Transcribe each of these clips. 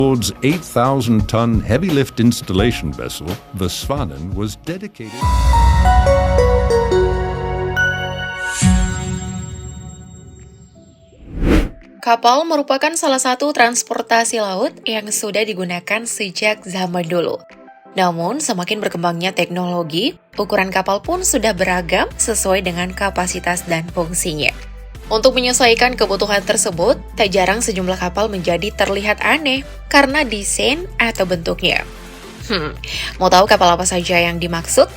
World's 8,000-ton heavy lift installation vessel, the Svanen, was dedicated. Kapal merupakan salah satu transportasi laut yang sudah digunakan sejak zaman dulu. Namun, semakin berkembangnya teknologi, ukuran kapal pun sudah beragam sesuai dengan kapasitas dan fungsinya. Untuk menyesuaikan kebutuhan tersebut, tak jarang sejumlah kapal menjadi terlihat aneh karena desain atau bentuknya. Mau tahu kapal apa saja yang dimaksud?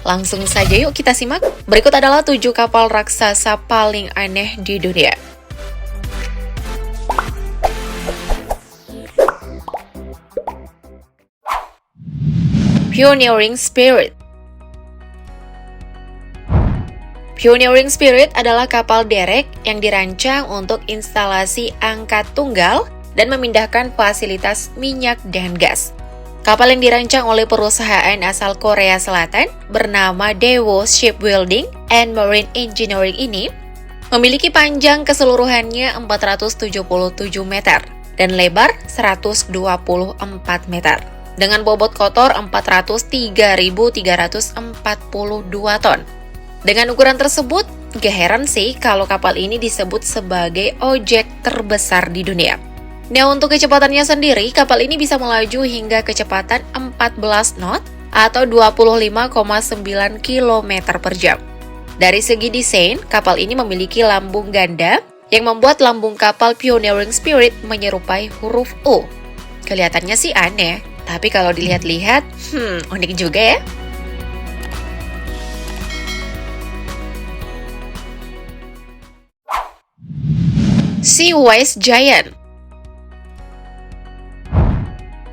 Langsung saja yuk kita simak. Berikut adalah 7 kapal raksasa paling aneh di dunia. Pioneering Spirit. Pioneering Spirit adalah kapal derek yang dirancang untuk instalasi angkat tunggal dan memindahkan fasilitas minyak dan gas. Kapal yang dirancang oleh perusahaan asal Korea Selatan bernama Daewoo Shipbuilding and Marine Engineering ini memiliki panjang keseluruhannya 477 meter dan lebar 124 meter. Dengan bobot kotor 403.342 ton. Dengan ukuran tersebut, gak heran sih kalau kapal ini disebut sebagai ojek terbesar di dunia. Nah, untuk kecepatannya sendiri, kapal ini bisa melaju hingga kecepatan 14 knot atau 25,9 km per jam. Dari segi desain, kapal ini memiliki lambung ganda yang membuat lambung kapal Pioneering Spirit menyerupai huruf U. Kelihatannya sih aneh, tapi kalau dilihat-lihat, unik juga ya. Seaways Giant.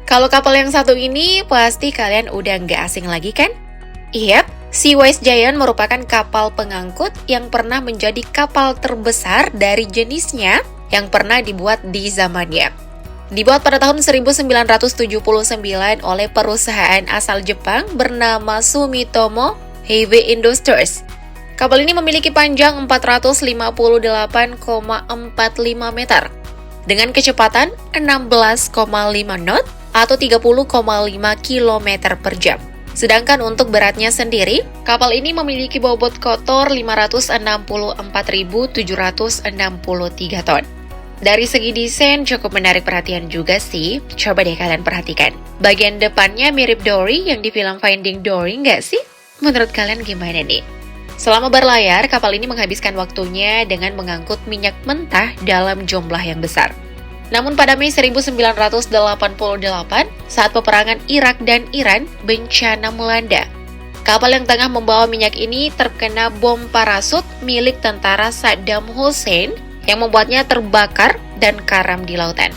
Kalau kapal yang satu ini pasti kalian udah nggak asing lagi kan? Yap, Seaways Giant merupakan kapal pengangkut yang pernah menjadi kapal terbesar dari jenisnya yang pernah dibuat di zamannya. Dibuat pada tahun 1979 oleh perusahaan asal Jepang bernama Sumitomo Heavy Industries. Kapal ini memiliki panjang 458,45 meter dengan kecepatan 16,5 knot atau 30,5 km per jam. Sedangkan untuk beratnya sendiri, kapal ini memiliki bobot kotor 564.763 ton. Dari segi desain cukup menarik perhatian juga sih. Coba deh kalian perhatikan. Bagian depannya mirip Dory yang di film Finding Dory nggak sih? Menurut kalian gimana nih? Selama berlayar, kapal ini menghabiskan waktunya dengan mengangkut minyak mentah dalam jumlah yang besar. Namun pada Mei 1988, saat peperangan Irak dan Iran bencana melanda, kapal yang tengah membawa minyak ini terkena bom parasut milik tentara Saddam Hussein yang membuatnya terbakar dan karam di lautan.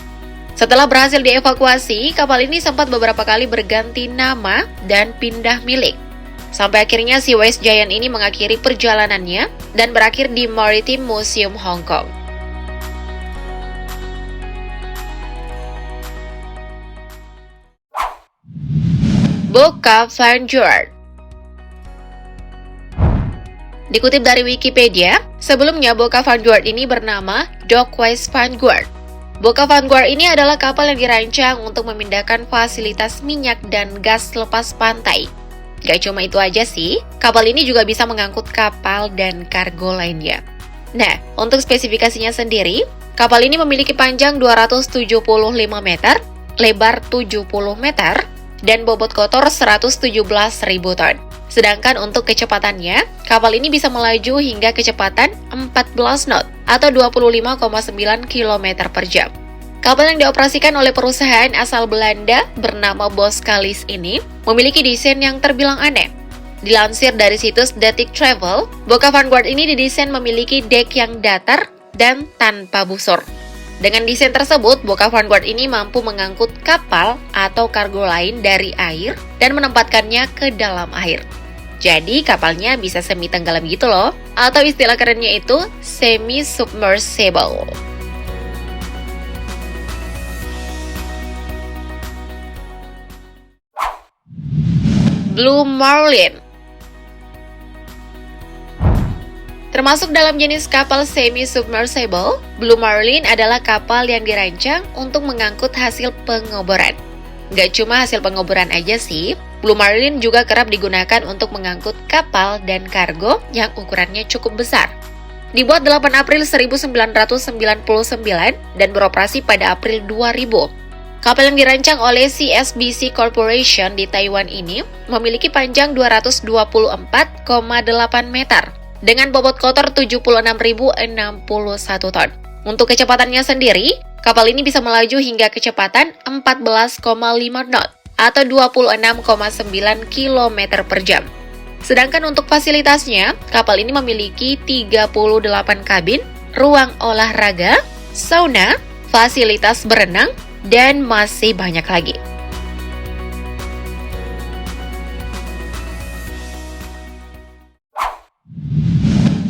Setelah berhasil dievakuasi, kapal ini sempat beberapa kali berganti nama dan pindah milik. Sampai akhirnya Seaways Giant ini mengakhiri perjalanannya dan berakhir di Maritime Museum Hong Kong. Boca Vanguard. Dikutip dari Wikipedia, sebelumnya Boca Vanguard ini bernama Dockwise Vanguard. Boca Vanguard ini adalah kapal yang dirancang untuk memindahkan fasilitas minyak dan gas lepas pantai. Gak cuma itu aja sih, kapal ini juga bisa mengangkut kapal dan kargo lainnya. Nah, untuk spesifikasinya sendiri, kapal ini memiliki panjang 275 meter, lebar 70 meter, dan bobot kotor 117.000 ton. Sedangkan untuk kecepatannya, kapal ini bisa melaju hingga kecepatan 14 knot atau 25,9 km per jam. Kapal yang dioperasikan oleh perusahaan asal Belanda bernama Boskalis ini memiliki desain yang terbilang aneh. Dilansir dari situs Detik Travel, Boca Vanguard ini didesain memiliki dek yang datar dan tanpa busur. Dengan desain tersebut, Boca Vanguard ini mampu mengangkut kapal atau kargo lain dari air dan menempatkannya ke dalam air. Jadi kapalnya bisa semi tenggelam gitu loh, atau istilah kerennya itu semi-submersible. Blue Marlin. Termasuk dalam jenis kapal semi-submersible, Blue Marlin adalah kapal yang dirancang untuk mengangkut hasil pengoboran. Nggak cuma hasil pengoboran aja sih, Blue Marlin juga kerap digunakan untuk mengangkut kapal dan kargo yang ukurannya cukup besar. Dibuat 8 April 1999 dan beroperasi pada April 2000. Kapal yang dirancang oleh CSBC Corporation di Taiwan ini memiliki panjang 224,8 meter dengan bobot kotor 76.061 ton. Untuk kecepatannya sendiri, kapal ini bisa melaju hingga kecepatan 14,5 knot atau 26,9 km per jam. Sedangkan untuk fasilitasnya, kapal ini memiliki 38 kabin, ruang olahraga, sauna, fasilitas berenang, dan masih banyak lagi.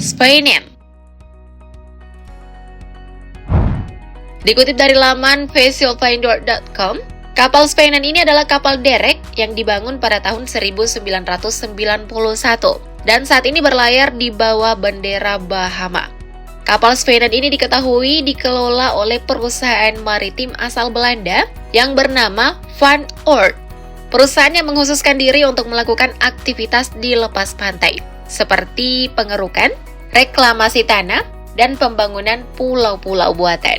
Spainen. Dikutip dari laman vesselfinder.com, kapal Spainen ini adalah kapal derek yang dibangun pada tahun 1991 dan saat ini berlayar di bawah bendera Bahama. Kapal Spainen ini diketahui dikelola oleh perusahaan maritim asal Belanda yang bernama Van Oord. Perusahaan yang mengkhususkan diri untuk melakukan aktivitas di lepas pantai, seperti pengerukan, reklamasi tanah, dan pembangunan pulau-pulau buatan.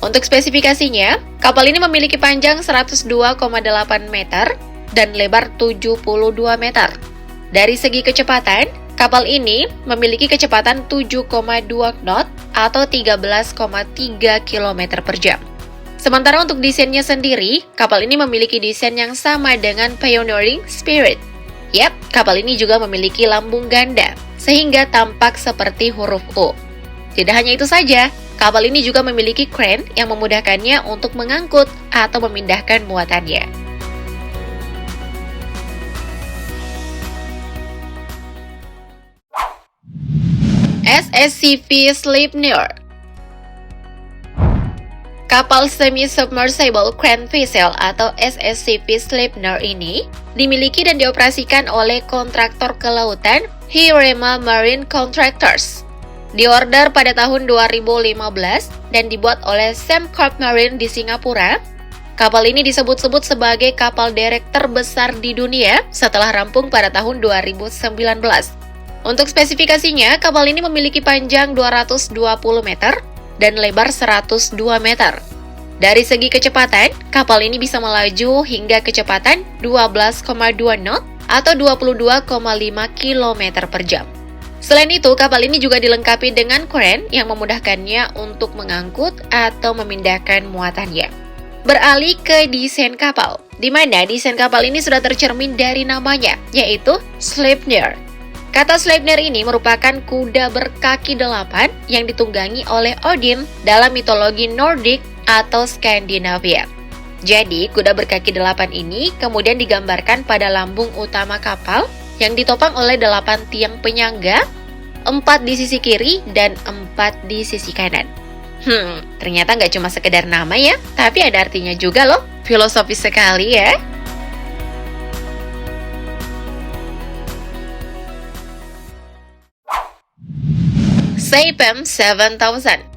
Untuk spesifikasinya, kapal ini memiliki panjang 102,8 meter dan lebar 72 meter. Dari segi kecepatan, kapal ini memiliki kecepatan 7,2 knot atau 13,3 km per jam. Sementara untuk desainnya sendiri, kapal ini memiliki desain yang sama dengan Pioneering Spirit. Yap, kapal ini juga memiliki lambung ganda, sehingga tampak seperti huruf U. Tidak hanya itu saja, kapal ini juga memiliki crane yang memudahkannya untuk mengangkut atau memindahkan muatannya. SSCP Sleipnir. Kapal semi-submersible crane vessel atau SSCP Sleipnir ini dimiliki dan dioperasikan oleh kontraktor kelautan Heerema Marine Contractors. Diorder pada tahun 2015 dan dibuat oleh Sembcorp Marine di Singapura. Kapal ini disebut-sebut sebagai kapal derek terbesar di dunia setelah rampung pada tahun 2019. Untuk spesifikasinya, kapal ini memiliki panjang 220 meter dan lebar 102 meter. Dari segi kecepatan, kapal ini bisa melaju hingga kecepatan 12,2 knot atau 22,5 km per jam. Selain itu, kapal ini juga dilengkapi dengan crane yang memudahkannya untuk mengangkut atau memindahkan muatannya. Beralih ke desain kapal, di mana desain kapal ini sudah tercermin dari namanya, yaitu Sleipnir. Kata Sleipnir ini merupakan kuda berkaki 8 yang ditunggangi oleh Odin dalam mitologi Nordik atau Skandinavia. Jadi, kuda berkaki 8 ini kemudian digambarkan pada lambung utama kapal yang ditopang oleh 8 tiang penyangga, 4 di sisi kiri dan 4 di sisi kanan. Ternyata nggak cuma sekedar nama ya, tapi ada artinya juga loh. Filosofis sekali ya. Saipem 7000.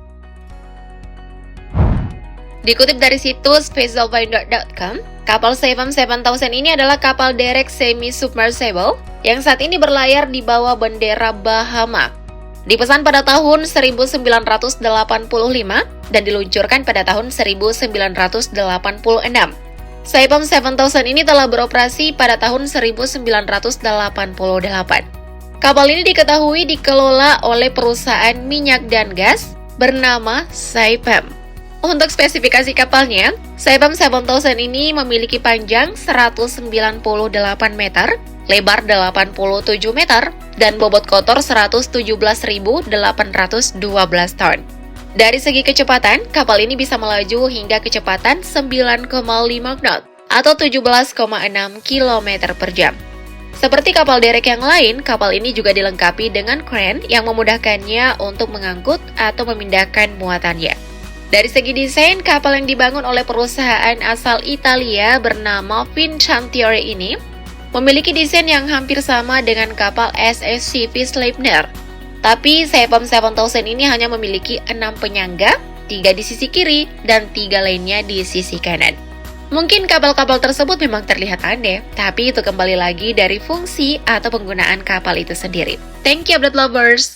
Dikutip dari situs vesselfinder.com, kapal Saipem 7000 ini adalah kapal derek semi-submersible yang saat ini berlayar di bawah bendera Bahama. Dipesan pada tahun 1985 dan diluncurkan pada tahun 1986. Saipem 7000 ini telah beroperasi pada tahun 1988. Kapal ini diketahui dikelola oleh perusahaan minyak dan gas bernama Saipem. Untuk spesifikasi kapalnya, Saipem 7000 ini memiliki panjang 198 meter, lebar 87 meter, dan bobot kotor 117.812 ton. Dari segi kecepatan, kapal ini bisa melaju hingga kecepatan 9,5 knot atau 17,6 km per jam. Seperti kapal derek yang lain, kapal ini juga dilengkapi dengan crane yang memudahkannya untuk mengangkut atau memindahkan muatannya. Dari segi desain, kapal yang dibangun oleh perusahaan asal Italia bernama Fincantieri ini memiliki desain yang hampir sama dengan kapal SSCP Sleipnir. Tapi Saipem 7000 ini hanya memiliki 6 penyangga, 3 di sisi kiri dan 3 lainnya di sisi kanan. Mungkin kapal-kapal tersebut memang terlihat aneh, tapi itu kembali lagi dari fungsi atau penggunaan kapal itu sendiri. Thank you update lovers!